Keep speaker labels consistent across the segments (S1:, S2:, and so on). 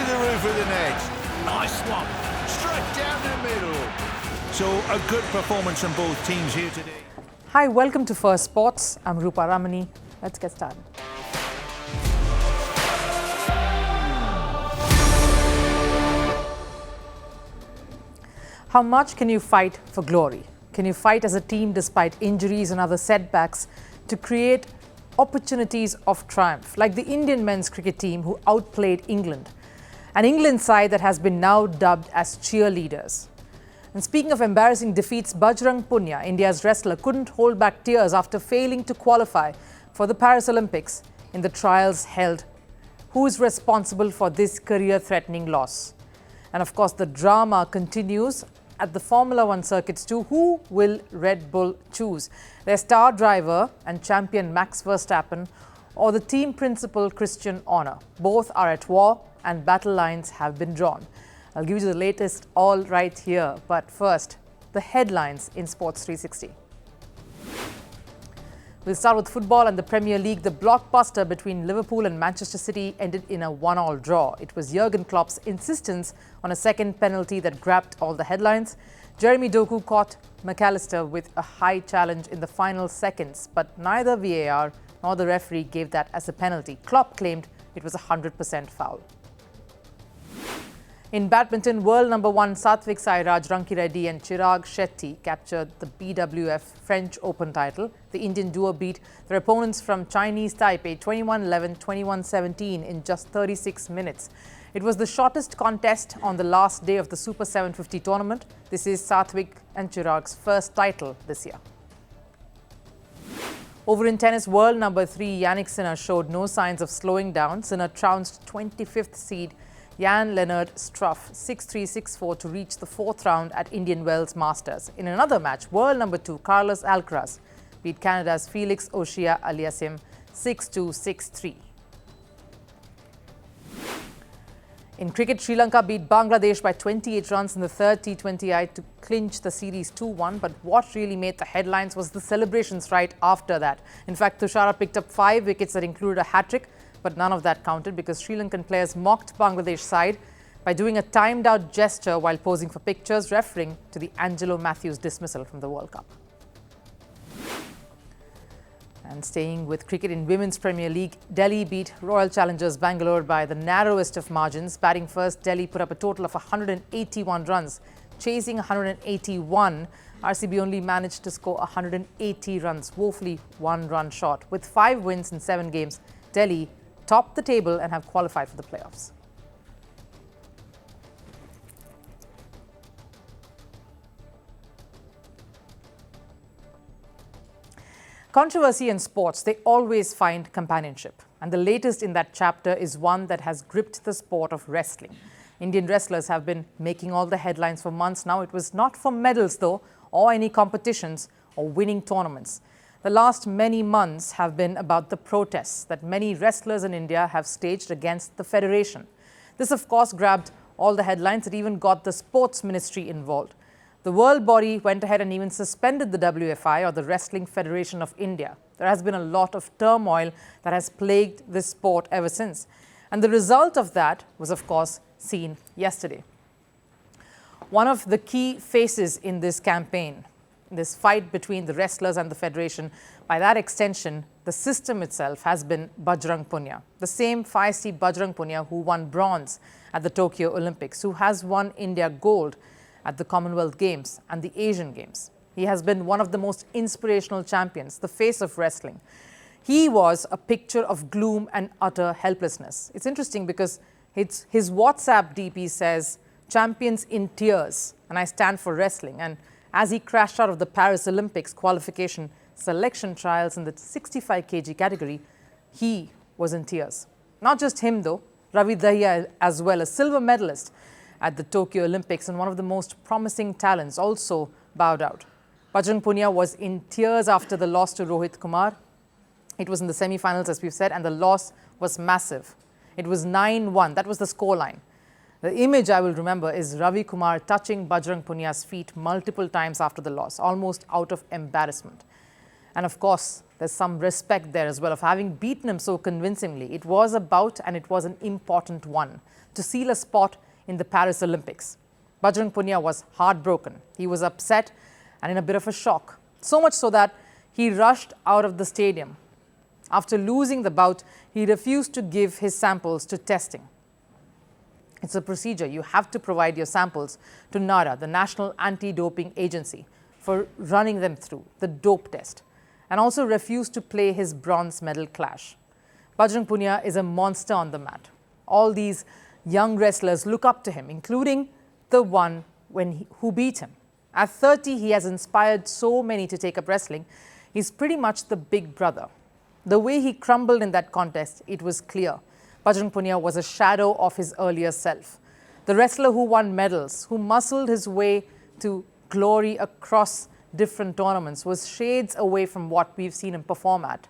S1: the roof of the net. Nice one. Straight down the middle. So a good performance from both teams here today.
S2: Hi, welcome to Firstpost. I'm Rupha Ramani. Let's get started. How much can you fight for glory? Can you fight as a team despite injuries and other setbacks to create opportunities of triumph, like the Indian men's cricket team who outplayed England, an England side that has been now dubbed as cheerleaders? And speaking of embarrassing defeats, Bajrang Punia, India's wrestler, couldn't hold back tears after failing to qualify for the Paris Olympics in the trials held. Who is responsible for this career-threatening loss? And of course, the drama continues at the Formula One circuits too. Who will Red Bull choose? Their star driver and champion Max Verstappen or the team principal Christian Horner? Both are at war and battle lines have been drawn. I'll give you the latest all right here. But first, the headlines in Sports 360. We'll start with football and the Premier League. The blockbuster between Liverpool and Manchester City ended in a 1-1 draw. It was Jurgen Klopp's insistence on a second penalty that grabbed all the headlines. Jeremy Doku caught McAllister with a high challenge in the final seconds, but neither VAR nor the referee gave that as a penalty. Klopp claimed it was a 100% foul. In badminton, world number 1 Satvik Sairaj Rankireddy and Chirag Shetty captured the BWF French Open title. The Indian duo beat their opponents from Chinese Taipei 21-11, 21-17 in just 36 minutes. It was the shortest contest on the last day of the Super 750 tournament. This is Satvik and Chirag's first title this year. Over in tennis, world number 3 Yannick Sinner showed no signs of slowing down. Sinner trounced 25th seed Jan-Lennard Struff 6-3, 6-4 to reach the 4th round at Indian Wells Masters. In another match, world number 2 Carlos Alcaraz beat Canada's Felix Auger-Aliassime 6-2, 6-3. In cricket, Sri Lanka beat Bangladesh by 28 runs in the third T20I to clinch the series 2-1. But what really made the headlines was the celebrations right after that. In fact, Thushara picked up 5 wickets that included a hat-trick. But none of that counted because Sri Lankan players mocked Bangladesh side by doing a timed-out gesture while posing for pictures, referring to the Angelo Matthews dismissal from the World Cup. And staying with cricket in Women's Premier League, Delhi beat Royal Challengers Bangalore by the narrowest of margins. Batting first, Delhi put up a total of 181 runs. Chasing 181, RCB only managed to score 180 runs, woefully 1 run short. With 5 wins in 7 games, Delhi topped the table and have qualified for the playoffs. Controversy in sports, they always find companionship. And the latest in that chapter is one that has gripped the sport of wrestling. Indian wrestlers have been making all the headlines for months now. It was not for medals though, or any competitions or winning tournaments. The last many months have been about the protests that many wrestlers in India have staged against the federation. This, of course, grabbed all the headlines. It even got the sports ministry involved. The world body went ahead and even suspended the WFI, or the Wrestling Federation of India. There has been a lot of turmoil that has plagued this sport ever since. And the result of that was, of course, seen yesterday. One of the key faces in this campaign, this fight between the wrestlers and the federation, by that extension, the system itself, has been Bajrang Punia. The same feisty Bajrang Punia who won bronze at the Tokyo Olympics, who has won India gold at the Commonwealth Games and the Asian Games. He has been one of the most inspirational champions, the face of wrestling. He was a picture of gloom and utter helplessness. It's interesting because his WhatsApp DP says, "Champions in tears, and I stand for wrestling." And as he crashed out of the Paris Olympics qualification selection trials in the 65 kg category, he was in tears. Not just him though, Ravi Dahiya as well, a silver medalist at the Tokyo Olympics and one of the most promising talents, also bowed out. Bajrang Punia was in tears after the loss to Rohit Kumar. It was in the semi-finals, as we've said, and the loss was massive. It was 9-1. That was the scoreline. The image I will remember is Ravi Kumar touching Bajrang Punia's feet multiple times after the loss, almost out of embarrassment. And of course, there's some respect there as well of having beaten him so convincingly. It was a bout and it was an important one to seal a spot in the Paris Olympics. Bajrang Punia was heartbroken. He was upset and in a bit of a shock. So much so that he rushed out of the stadium. After losing the bout, he refused to give his samples to testing. It's a procedure. You have to provide your samples to NADA, the National Anti-Doping Agency, for running them through the dope test, and also refused to play his bronze medal clash. Bajrang Punia is a monster on the mat. All these young wrestlers look up to him, including the one who beat him. At 30, he has inspired so many to take up wrestling. He's pretty much the big brother. The way he crumbled in that contest, it was clear. Bajrang Punia was a shadow of his earlier self. The wrestler who won medals, who muscled his way to glory across different tournaments, was shades away from what we've seen him perform at.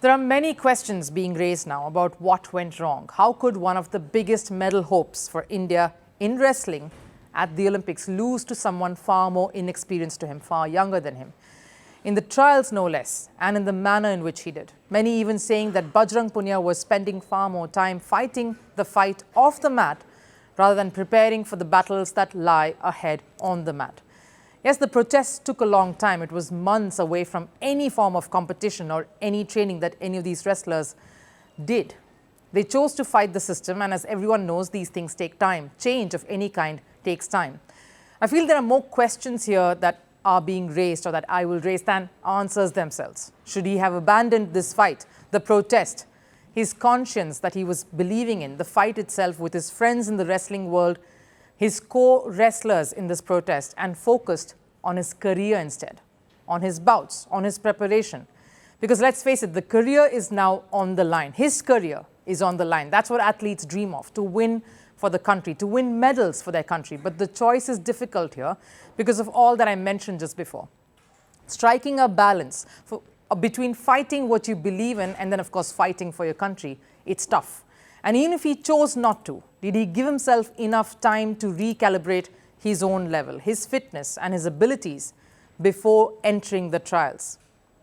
S2: There are many questions being raised now about what went wrong. How could one of the biggest medal hopes for India in wrestling at the Olympics lose to someone far more inexperienced to him, far younger than him? In the trials no less, and in the manner in which he did. Many even saying that Bajrang Punia was spending far more time fighting the fight off the mat rather than preparing for the battles that lie ahead on the mat. Yes, the protests took a long time. It was months away from any form of competition or any training that any of these wrestlers did. They chose to fight the system, and as everyone knows, these things take time. Change of any kind takes time. I feel there are more questions here that are being raised or that I will raise than answers themselves. Should he have abandoned this fight, the protest, his conscience that he was believing in, the fight itself with his friends in the wrestling world, his co-wrestlers in this protest, and focused on his career instead, on his bouts, on his preparation? Because let's face it, the career is now on the line. His career is on the line. That's what athletes dream of, to win for the country, to win medals for their country. But the choice is difficult here because of all that I mentioned just before. Striking a balance between fighting what you believe in and then, of course, fighting for your country, it's tough. And even if he chose not to, did he give himself enough time to recalibrate his own level, his fitness and his abilities before entering the trials?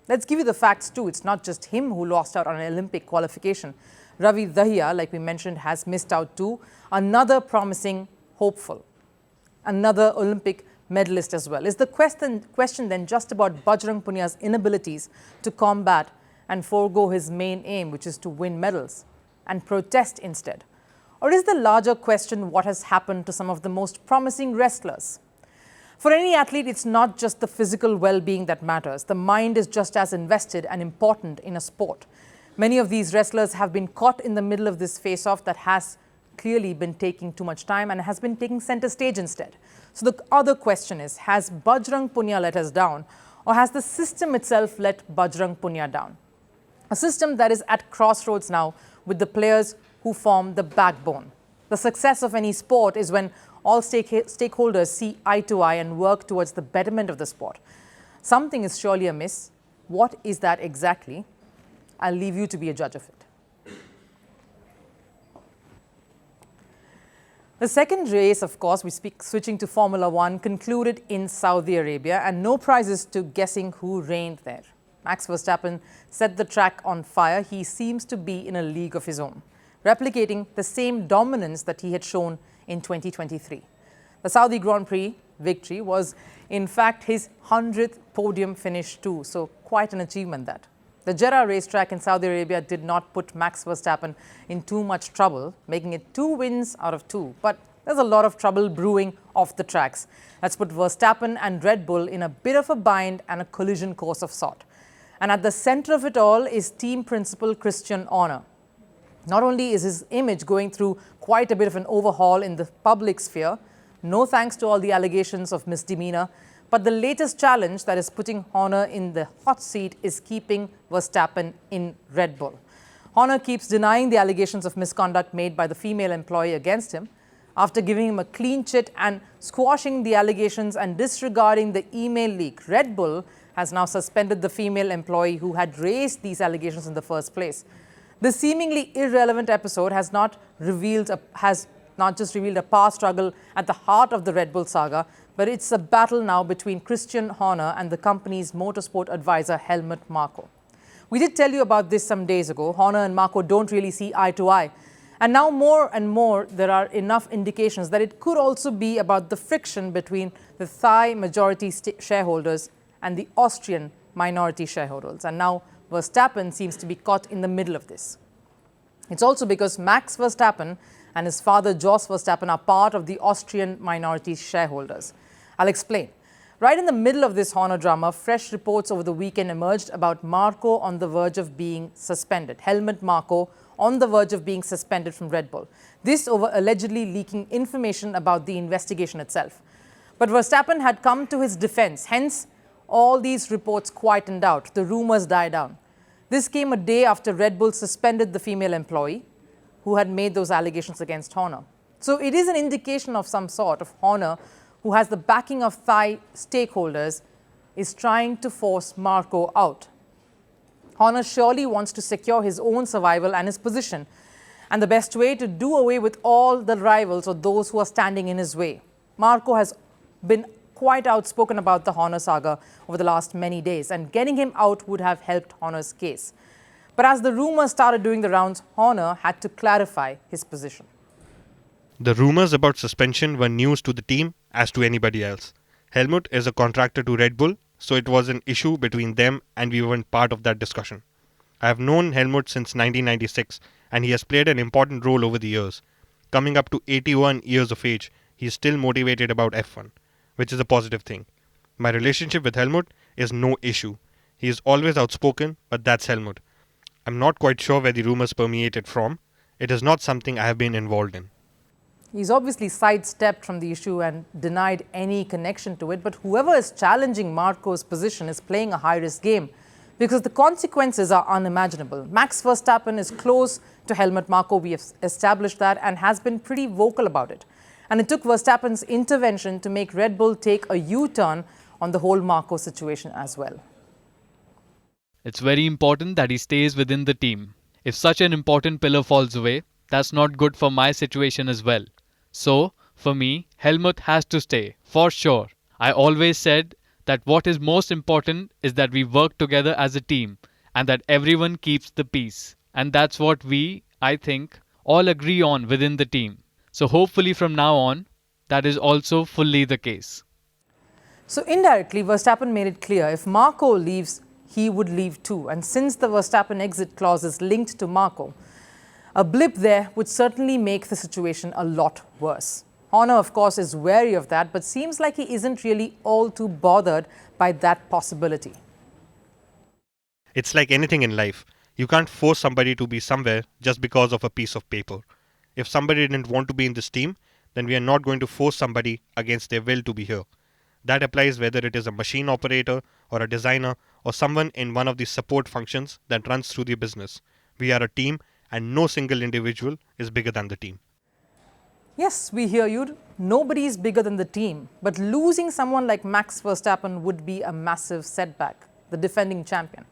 S2: Let's give you the facts too. It's not just him who lost out on an Olympic qualification. Ravi Dahiya, like we mentioned, has missed out too. Another promising hopeful, another Olympic medalist as well. Is the question then just about Bajrang Punia's inabilities to combat and forego his main aim, which is to win medals, and protest instead? Or is the larger question what has happened to some of the most promising wrestlers? For any athlete, it's not just the physical well-being that matters. The mind is just as invested and important in a sport. Many of these wrestlers have been caught in the middle of this face-off that has clearly been taking too much time and has been taking center stage instead. So the other question is, has Bajrang Punia let us down, or has the system itself let Bajrang Punia down? A system that is at crossroads now with the players who form the backbone. The success of any sport is when all stakeholders see eye to eye and work towards the betterment of the sport. Something is surely amiss. What is that exactly? I'll leave you to be a judge of it. The second race, of course, switching to Formula One, concluded in Saudi Arabia, and no prizes to guessing who reigned there. Max Verstappen set the track on fire. He seems to be in a league of his own, replicating the same dominance that he had shown in 2023. The Saudi Grand Prix victory was, in fact, his 100th podium finish too, so quite an achievement that. The Jeddah racetrack in Saudi Arabia did not put Max Verstappen in too much trouble, making it 2 wins out of 2. But there's a lot of trouble brewing off the tracks. That's put Verstappen and Red Bull in a bit of a bind and a collision course of sort. And at the center of it all is team principal Christian Horner. Not only is his image going through quite a bit of an overhaul in the public sphere, no thanks to all the allegations of misdemeanor, but the latest challenge that is putting Horner in the hot seat is keeping Verstappen in Red Bull. Horner keeps denying the allegations of misconduct made by the female employee against him. After giving him a clean chit and squashing the allegations and disregarding the email leak, Red Bull has now suspended the female employee who had raised these allegations in the first place. This seemingly irrelevant episode has not just revealed a power struggle at the heart of the Red Bull saga, but it's a battle now between Christian Horner and the company's motorsport advisor Helmut Marko. We did tell you about this some days ago. Horner and Marko don't really see eye to eye. And now more and more, there are enough indications that it could also be about the friction between the Thai majority shareholders and the Austrian minority shareholders. And now Verstappen seems to be caught in the middle of this. It's also because Max Verstappen and his father Jos Verstappen are part of the Austrian minority shareholders. I'll explain. Right in the middle of this Horner drama, fresh reports over the weekend emerged about Marko on the verge of being suspended. Helmut Marko on the verge of being suspended from Red Bull. This over allegedly leaking information about the investigation itself. But Verstappen had come to his defense. Hence, all these reports quietened out. The rumors died down. This came a day after Red Bull suspended the female employee who had made those allegations against Horner. So it is an indication of some sort of Horner, who has the backing of Thai stakeholders, is trying to force Marko out. Horner surely wants to secure his own survival and his position, and the best way to do away with all the rivals or those who are standing in his way. Marko has been quite outspoken about the Horner saga over the last many days, and getting him out would have helped Horner's case. But as the rumors started doing the rounds, Horner had to clarify his position.
S3: The rumors about suspension were news to the team as to anybody else. Helmut is a contractor to Red Bull, so it was an issue between them and we weren't part of that discussion. I have known Helmut since 1996 and he has played an important role over the years. Coming up to 81 years of age, he is still motivated about F1, which is a positive thing. My relationship with Helmut is no issue. He is always outspoken, but that's Helmut. I'm not quite sure where the rumors permeated from. It is not something I have been involved in.
S2: He's obviously sidestepped from the issue and denied any connection to it, but whoever is challenging Marko's position is playing a high-risk game because the consequences are unimaginable. Max Verstappen is close to Helmut Marko, we have established that, and has been pretty vocal about it. And it took Verstappen's intervention to make Red Bull take a U-turn on the whole Marko situation as well.
S4: It's very important that he stays within the team. If such an important pillar falls away, that's not good for my situation as well. So, for me, Helmut has to stay, for sure. I always said that what is most important is that we work together as a team and that everyone keeps the peace. And that's what we, I think, all agree on within the team. So hopefully from now on, that is also fully the case.
S2: So indirectly, Verstappen made it clear if Marko leaves, he would leave too. And since the Verstappen exit clause is linked to Marko, a blip there would certainly make the situation a lot worse. Horner, of course, is wary of that, but seems like he isn't really all too bothered by that possibility.
S3: It's like anything in life. You can't force somebody to be somewhere just because of a piece of paper. If somebody didn't want to be in this team, then we are not going to force somebody against their will to be here. That applies whether it is a machine operator or a designer or someone in one of the support functions that runs through the business. We are a team and no single individual is bigger than the team.
S2: Yes, we hear you. Nobody is bigger than the team. But losing someone like Max Verstappen would be a massive setback, the defending champion.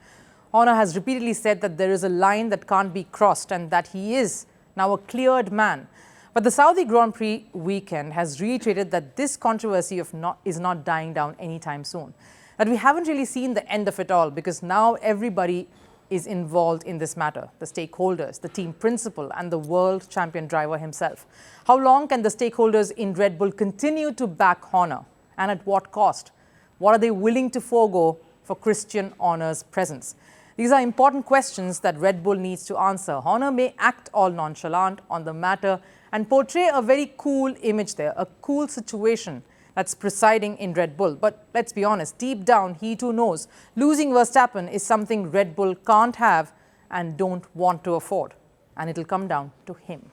S2: Horner has repeatedly said that there is a line that can't be crossed and that he is now a cleared man. But the Saudi Grand Prix weekend has reiterated that this controversy is not dying down anytime soon. That we haven't really seen the end of it all because now everybody is involved in this matter. The stakeholders, the team principal and the world champion driver himself. How long can the stakeholders in Red Bull continue to back Horner and at what cost? What are they willing to forego for Christian Horner's presence? These are important questions that Red Bull needs to answer. Horner may act all nonchalant on the matter and portray a very cool image there, a cool situation that's presiding in Red Bull. But let's be honest, deep down, he too knows losing Verstappen is something Red Bull can't have and don't want to afford. And it'll come down to him.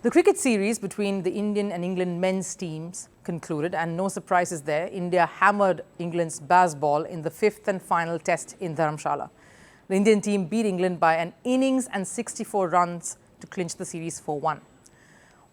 S2: The cricket series between the Indian and England men's teams concluded, and no surprises there. India hammered England's Bazball in the fifth and final test in Dharamshala. The Indian team beat England by an innings and 64 runs to clinch the series 4-1.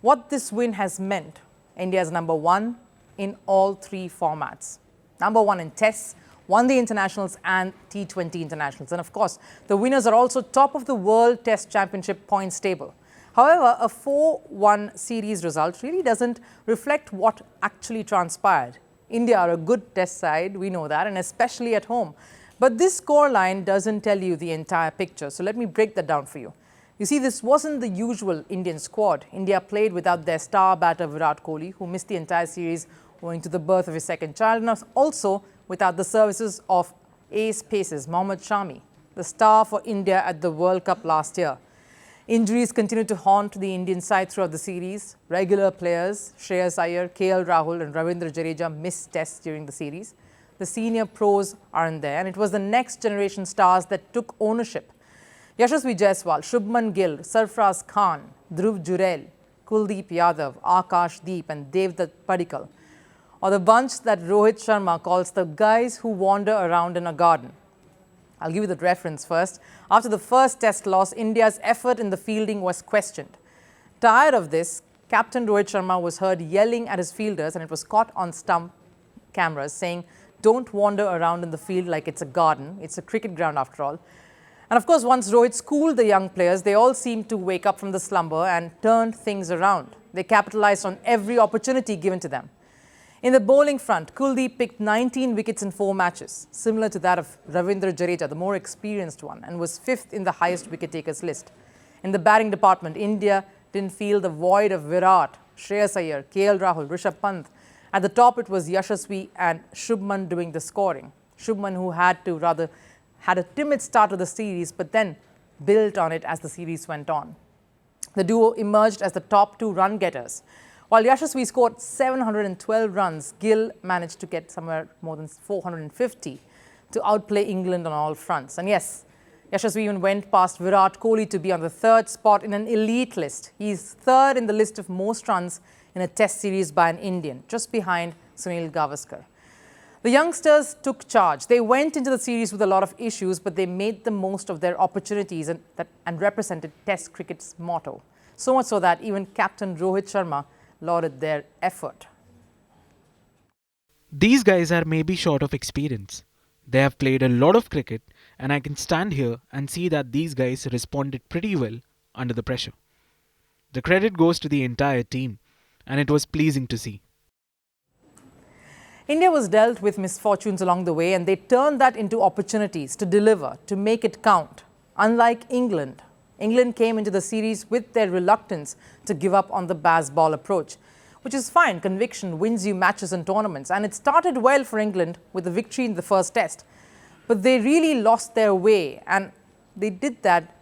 S2: What this win has meant, India is number one in all three formats. Number one in tests, won the internationals and T20 internationals. And of course, the winners are also top of the World Test Championship points table. However, a 4-1 series result really doesn't reflect what actually transpired. India are a good test side, we know that, and especially at home. But this scoreline doesn't tell you the entire picture, so let me break that down for you. You see, this wasn't the usual Indian squad. India played without their star batter Virat Kohli, who missed the entire series owing to the birth of his second child, and also without the services of ace paces Mohammed Shami, the star for India at the World Cup last year. Injuries continued to haunt the Indian side throughout the series. Regular players Shreyas Iyer, KL Rahul and Ravindra Jadeja missed tests during the series. The senior pros aren't there, and it was the next generation stars that took ownership. Yashasvi Jaiswal, Shubman Gill, Sarfraz Khan, Dhruv Jurel, Kuldeep Yadav, Akash Deep and Devdutt Padikkal, or the bunch that Rohit Sharma calls the guys who wander around in a garden. I'll give you the reference first. After the first test loss, India's effort in the fielding was questioned. Tired of this, Captain Rohit Sharma was heard yelling at his fielders, and it was caught on stump cameras saying, "Don't wander around in the field like it's a garden. It's a cricket ground after all." And of course, once Rohit schooled the young players, they all seemed to wake up from the slumber and turned things around. They capitalized on every opportunity given to them. In the bowling front, Kuldeep picked 19 wickets in 4 matches, similar to that of Ravindra Jadeja, the more experienced one, and was 5th in the highest wicket-takers list. In the batting department, India didn't feel the void of Virat, Shreyas Iyer, KL Rahul, Rishabh Pant. At the top, it was Yashasvi and Shubman doing the scoring. Shubman, who had a timid start to the series, but then built on it as the series went on. The duo emerged as the top 2 run-getters. While Yashasvi scored 712 runs, Gill managed to get somewhere more than 450 to outplay England on all fronts. And yes, Yashasvi even went past Virat Kohli to be on the 3rd spot in an elite list. He's 3rd in the list of most runs in a test series by an Indian, just behind Sunil Gavaskar. The youngsters took charge. They went into the series with a lot of issues, but they made the most of their opportunities and represented Test cricket's motto. So much so that even Captain Rohit Sharma lauded their effort.
S5: These guys are maybe short of experience. They have played a lot of cricket, and I can stand here and see that these guys responded pretty well under the pressure. The credit goes to the entire team, and it was pleasing to see.
S2: India was dealt with misfortunes along the way, and they turned that into opportunities to deliver, to make it count. Unlike England, England came into the series with their reluctance to give up on the Bazball approach, which is fine. Conviction wins you matches and tournaments, and it started well for England with the victory in the first test. But they really lost their way, and they did that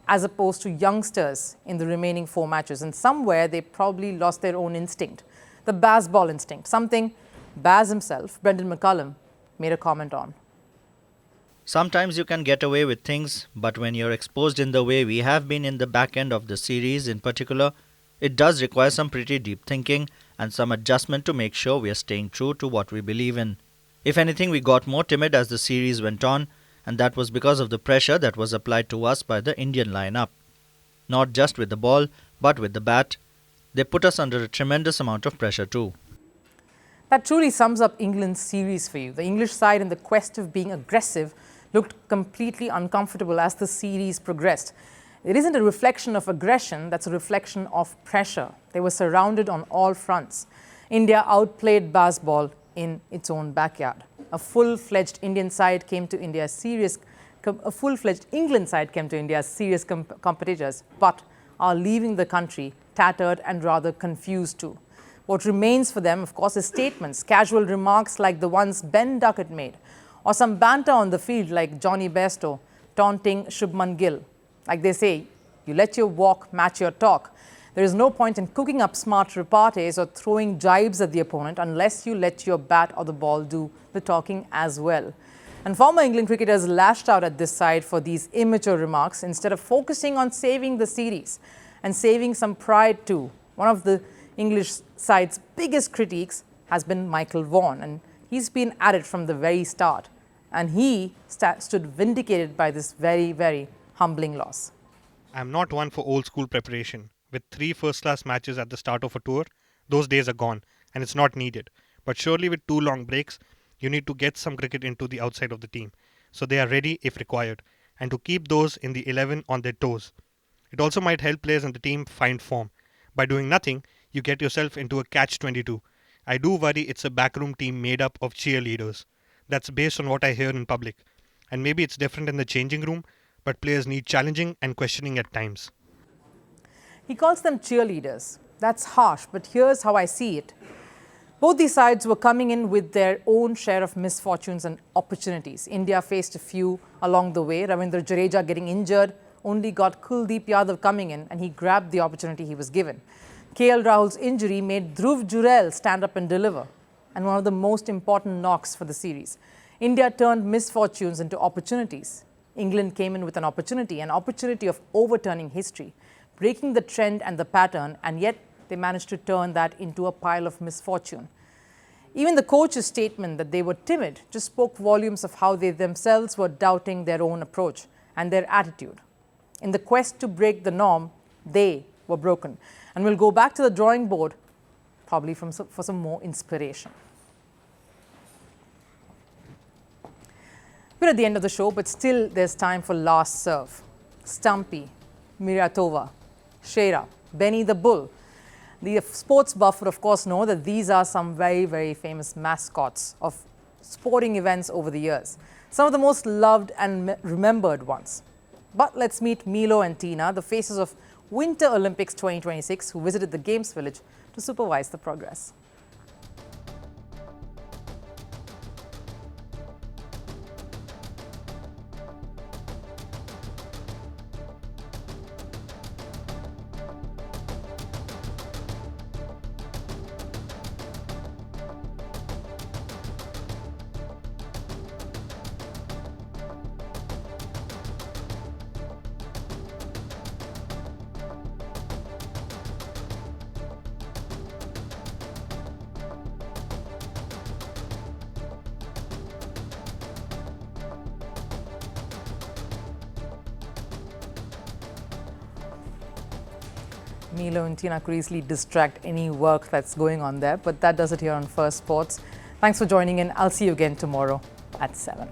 S2: as opposed to youngsters in the remaining 4 matches. And somewhere they probably lost their own instinct, the Bazball instinct, something Baz himself, Brendan McCullum, made a comment on.
S6: Sometimes you can get away with things, but when you're exposed in the way we have been in the back end of the series in particular, it does require some pretty deep thinking and some adjustment to make sure we are staying true to what we believe in. If anything, we got more timid as the series went on, and that was because of the pressure that was applied to us by the Indian lineup. Not just with the ball, but with the bat. They put us under a tremendous amount of pressure too.
S2: That truly sums up England's series for you. The English side, in the quest of being aggressive, looked completely uncomfortable as the series progressed. It isn't a reflection of aggression, that's a reflection of pressure. They were surrounded on all fronts. India outplayed Bazball in its own backyard. A full-fledged England side came to India's serious competitors, but are leaving the country tattered and rather confused too. What remains for them, of course, is statements, casual remarks like the ones Ben Duckett made, or some banter on the field like Johnny Bairstow taunting Shubman Gill. Like they say, you let your walk match your talk. There is no point in cooking up smart repartees or throwing jibes at the opponent unless you let your bat or the ball do the talking as well. And former England cricketers lashed out at this side for these immature remarks instead of focusing on saving the series and saving some pride too. One of the English side's biggest critiques has been Michael Vaughan, and he's been at it from the very start. And he stood vindicated by this very, very humbling loss.
S3: I'm not one for old school preparation. With 3 first-class matches at the start of a tour, those days are gone and it's not needed. But surely with 2 long breaks, you need to get some cricket into the outside of the team so they are ready if required, and to keep those in the 11 on their toes. It also might help players and the team find form. By doing nothing, you get yourself into a catch-22. I do worry it's a backroom team made up of cheerleaders. That's based on what I hear in public. And maybe it's different in the changing room, but players need challenging and questioning at times.
S2: He calls them cheerleaders. That's harsh, but here's how I see it. Both these sides were coming in with their own share of misfortunes and opportunities. India faced a few along the way. Ravindra Jadeja getting injured, only got Kuldeep Yadav coming in, and he grabbed the opportunity he was given. KL Rahul's injury made Dhruv Jurel stand up and deliver, and one of the most important knocks for the series. India turned misfortunes into opportunities. England came in with an opportunity of overturning history, breaking the trend and the pattern, and yet they managed to turn that into a pile of misfortune. Even the coach's statement that they were timid just spoke volumes of how they themselves were doubting their own approach and their attitude. In the quest to break the norm, they were broken. And we'll go back to the drawing board, probably for some more inspiration. We're at the end of the show, but still there's time for last serve. Stumpy, Miratova, Shera, Benny the Bull. The sports buff would, of course, know that these are some very, very famous mascots of sporting events over the years. Some of the most loved and remembered ones. But let's meet Milo and Tina, the faces of Winter Olympics 2026, who visited the Games Village to supervise the progress. Milo and Tina could easily distract any work that's going on there, but that does it here on First Sports. Thanks for joining in. I'll see you again tomorrow at 7.